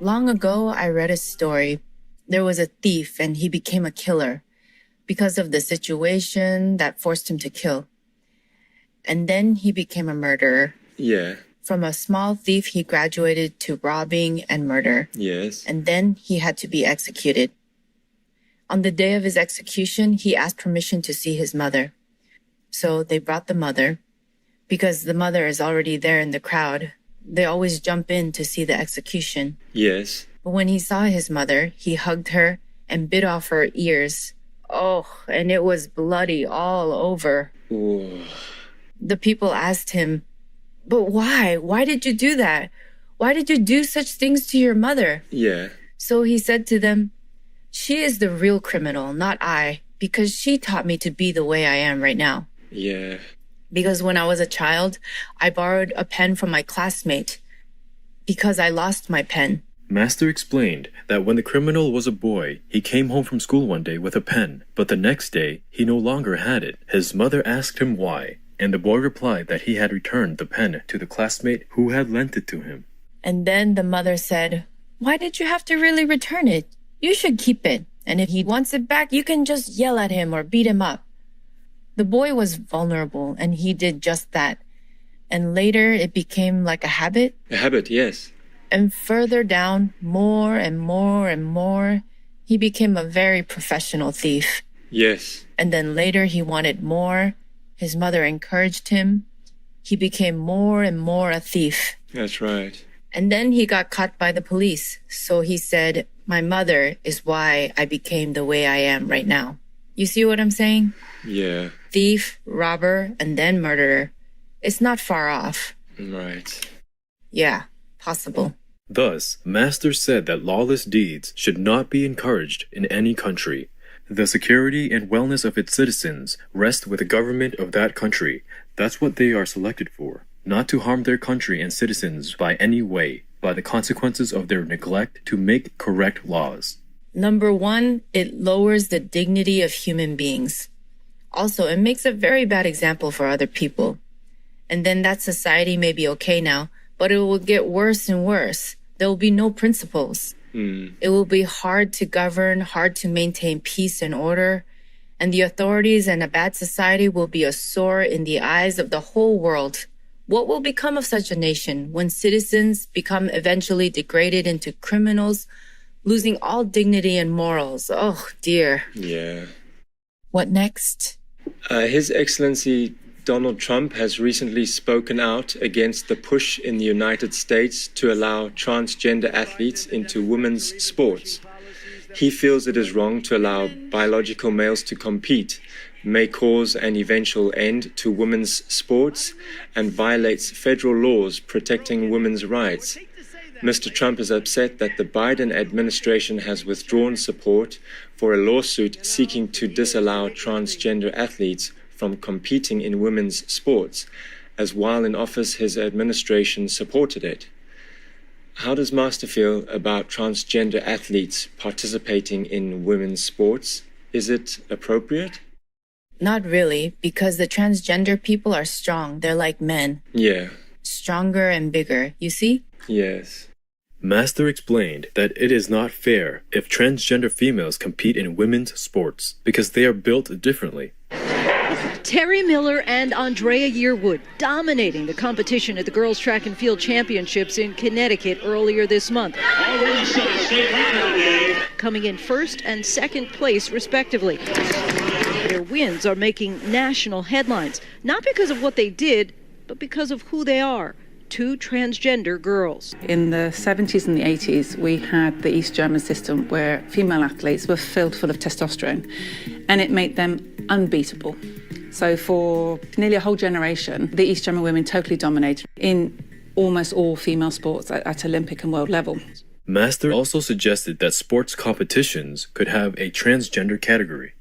Long ago, I read a story. There was a thief and he became a killer because of the situation that forced him to kill. And then he became a murderer. Yeah. From a small thief, he graduated to robbing and murder. Yes. And then he had to be executed. On the day of his execution, he asked permission to see his mother. So they brought the mother. Because the mother is already there in the crowd, they always jump in to see the execution. Yes. But when he saw his mother, he hugged her and bit off her ears. Oh, and it was bloody all over. Ooh. The people asked him, "But why? Why did you do that? Why did you do such things to your mother?" Yeah. So he said to them, "She is the real criminal, not I, because she taught me to be the way I am right now." Yeah. Because when I was a child, I borrowed a pen from my classmate because I lost my pen. Master explained that when the criminal was a boy, he came home from school one day with a pen, but the next day he no longer had it. His mother asked him why, and the boy replied that he had returned the pen to the classmate who had lent it to him. And then the mother said, "Why did you have to really return it? You should keep it. And if he wants it back, you can just yell at him or beat him up." The boy was vulnerable and he did just that. And later it became like a habit. A habit, yes. And further down, more and more and more, he became a very professional thief. Yes. And then later he wanted more. His mother encouraged him. He became more and more a thief. That's right. And then he got caught by the police. So he said, "My mother is why I became the way I am right now." You see what I'm saying? Yeah. Thief, robber, and then murderer. It's not far off. Right. Yeah, possible. Thus, Master said that lawless deeds should not be encouraged in any country. The security and wellness of its citizens rest with the government of that country. That's what they are selected for. Not to harm their country and citizens by any way, by the consequences of their neglect to make correct laws. Number one, it lowers the dignity of human beings. Also, it makes a very bad example for other people. And then that society may be okay now, but it will get worse and worse. There will be no principles. It will be hard to govern, hard to maintain peace and order. And the authorities and a bad society will be a sore in the eyes of the whole world. What will become of such a nation when citizens become eventually degraded into criminals, losing all dignity and morals? Oh, dear. Yeah. What next? His Excellency Donald Trump has recently spoken out against the push in the United States to allow transgender athletes into women's sports. He feels it is wrong to allow biological males to compete, may cause an eventual end to women's sports, and violates federal laws protecting women's rights. Mr. Trump is upset that the Biden administration has withdrawn support for a lawsuit seeking to disallow transgender athletes from competing in women's sports, as while in office his administration supported it. How does Master feel about transgender athletes participating in women's sports? Is it appropriate? Not really, because the transgender people are strong. They're like men. Yeah. Stronger and bigger, you see? Yes. Master explained that it is not fair if transgender females compete in women's sports because they are built differently. Terry Miller and Andrea Yearwood dominating the competition at the Girls Track and Field Championships in Connecticut earlier this month. Coming in first and second place, respectively. Their wins are making national headlines, not because of what they did, but because of who they are. Two transgender girls. In the 70s and the 80s, we had the East German system where female athletes were filled full of testosterone, and it made them unbeatable. So for nearly a whole generation, the East German women totally dominated in almost all female sports at Olympic and world level. Master also suggested that sports competitions could have a transgender category.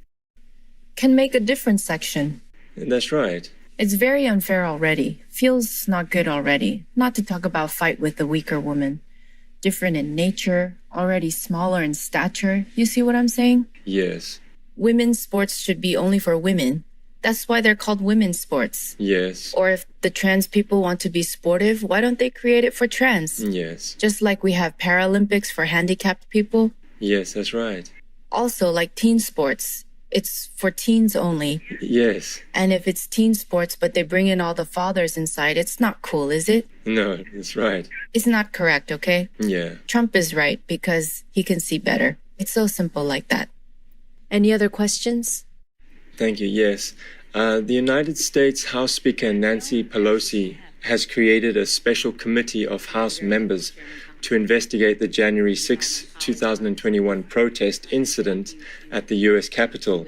Can make a different section. That's right. It's very unfair already. Feels not good already. Not to talk about fight with the weaker woman. Different in nature, already smaller in stature. You see what I'm saying? Yes. Women's sports should be only for women. That's why they're called women's sports. Yes. Or if the trans people want to be sportive, why don't they create it for trans? Yes. Just like we have Paralympics for handicapped people. Yes, that's right. Also, like teen sports, it's for teens only. Yes. And if it's teen sports, but they bring in all the fathers inside, it's not cool, is it? No, that's right. It's not correct, okay? Yeah. Trump is right because he can see better. It's so simple like that. Any other questions? Thank you. Yes. The United States House Speaker Nancy Pelosi has created a special committee of House members to investigate the January 6, 2021 protest incident at the U.S. Capitol.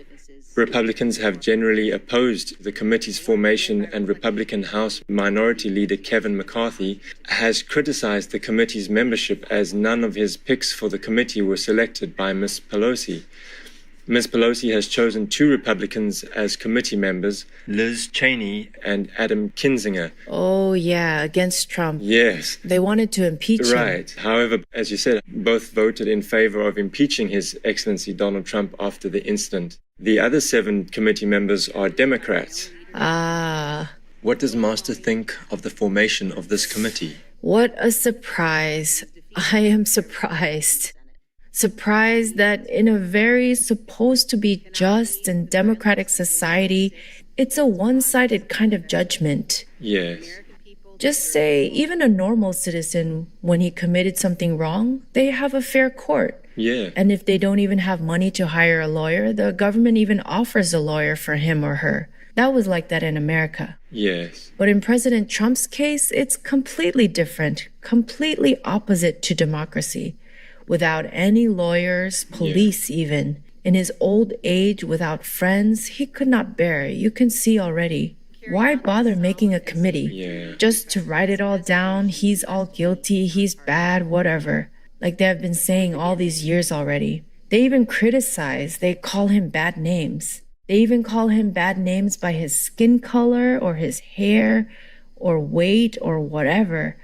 Republicans have generally opposed the committee's formation, and Republican House Minority Leader Kevin McCarthy has criticized the committee's membership as none of his picks for the committee were selected by Ms. Pelosi. Ms. Pelosi has chosen 2 Republicans as committee members, Liz Cheney and Adam Kinzinger. Oh, yeah, against Trump. Yes. They wanted to impeach him. Right. However, as you said, both voted in favor of impeaching His Excellency Donald Trump after the incident. The other 7 committee members are Democrats. Ah. What does Master think of the formation of this committee? What a surprise. I am surprised. Surprised that in a very supposed to be just and democratic society, it's a one-sided kind of judgment. Yes. Just say, even a normal citizen, when he committed something wrong, they have a fair court. Yeah. And if they don't even have money to hire a lawyer, the government even offers a lawyer for him or her. That was like that in America. Yes. But in President Trump's case, it's completely different, completely opposite to democracy. Without any lawyers, police even. In his old age, without friends, he could not bear it. You can see already. Why bother making a committee? Yeah. Just to write it all down, he's all guilty, he's bad, whatever. Like they have been saying all these years already. They even criticize, they call him bad names. They even call him bad names by his skin color or his hair or weight or whatever.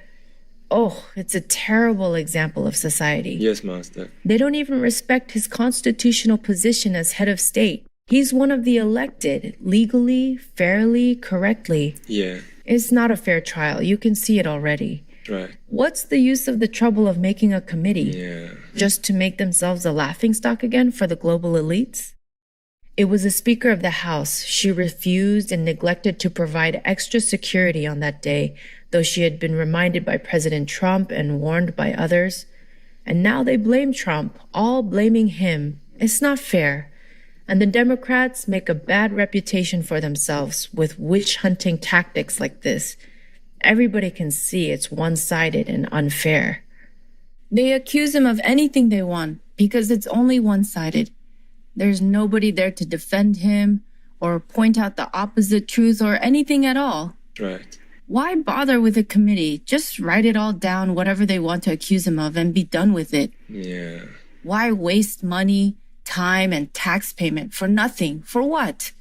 Oh, it's a terrible example of society. Yes, Master. They don't even respect his constitutional position as head of state. He's one of the elected, legally, fairly, correctly. Yeah. It's not a fair trial. You can see it already. Right. What's the use of the trouble of making a committee? Yeah. Just to make themselves a laughingstock again for the global elites? It was the Speaker of the House. She refused and neglected to provide extra security on that day, though she had been reminded by President Trump and warned by others. And now they blame Trump, all blaming him. It's not fair. And the Democrats make a bad reputation for themselves with witch-hunting tactics like this. Everybody can see it's one-sided and unfair. They accuse him of anything they want because it's only one-sided. There's nobody there to defend him or point out the opposite truth or anything at all. Right. Why bother with a committee? Just write it all down, whatever they want to accuse him of, and be done with it. Yeah. Why waste money, time, and tax payment for nothing? For what?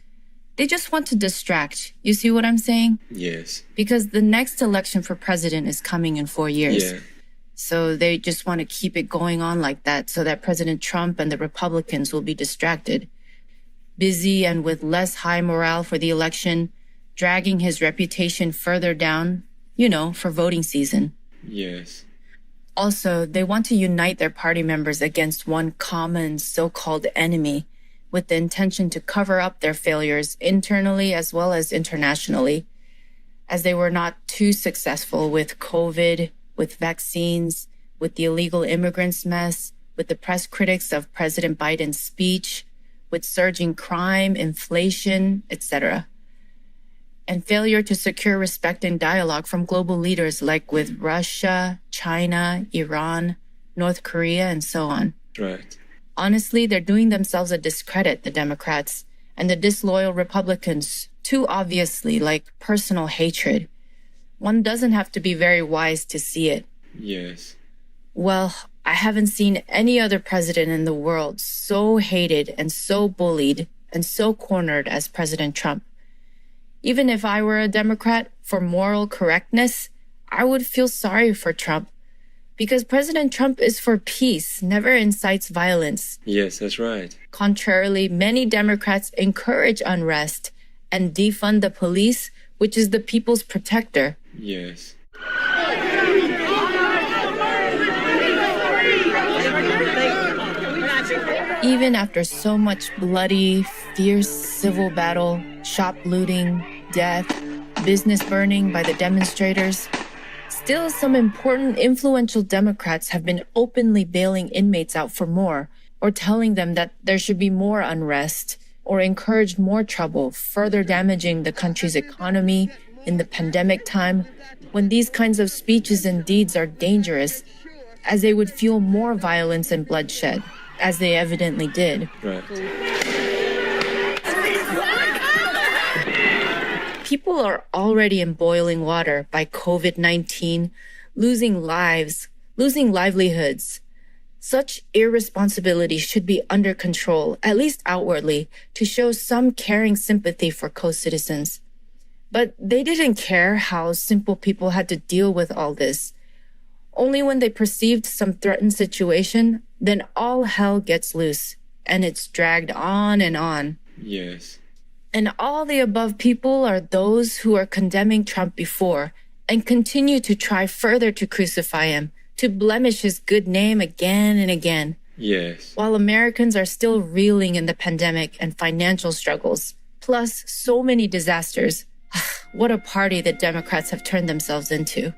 They just want to distract. You see what I'm saying? Yes. Because the next election for president is coming in 4 years. Yeah. So they just want to keep it going on like that so that President Trump and the Republicans will be distracted, busy and with less high morale for the election, dragging his reputation further down, for voting season. Yes. Also, they want to unite their party members against one common so-called enemy with the intention to cover up their failures internally as well as internationally, as they were not too successful with COVID, with vaccines, with the illegal immigrants mess, with the press critics of President Biden's speech, with surging crime, inflation, etc., and failure to secure respect and dialogue from global leaders like with Russia, China, Iran, North Korea, and so on. Right. Honestly, they're doing themselves a discredit, the Democrats, and the disloyal Republicans, too obviously, like personal hatred. One doesn't have to be very wise to see it. Yes. Well, I haven't seen any other president in the world so hated and so bullied and so cornered as President Trump. Even if I were a Democrat, for moral correctness, I would feel sorry for Trump. Because President Trump is for peace, never incites violence. Yes, that's right. Contrarily, many Democrats encourage unrest and defund the police, which is the people's protector. Yes. Even after so much bloody, fierce civil battle, shop looting, death, business burning by the demonstrators, still some important influential Democrats have been openly bailing inmates out for more, or telling them that there should be more unrest, or encouraged more trouble, further damaging the country's economy in the pandemic time, when these kinds of speeches and deeds are dangerous, as they would fuel more violence and bloodshed, as they evidently did. Right. People are already in boiling water by COVID-19, losing lives, losing livelihoods. Such irresponsibility should be under control, at least outwardly, to show some caring sympathy for co-citizens. But they didn't care how simple people had to deal with all this. Only when they perceived some threatened situation, then all hell gets loose, and it's dragged on and on. Yes. And all the above people are those who are condemning Trump before and continue to try further to crucify him, to blemish his good name again and again. Yes. While Americans are still reeling in the pandemic and financial struggles, plus so many disasters. What a party the Democrats have turned themselves into.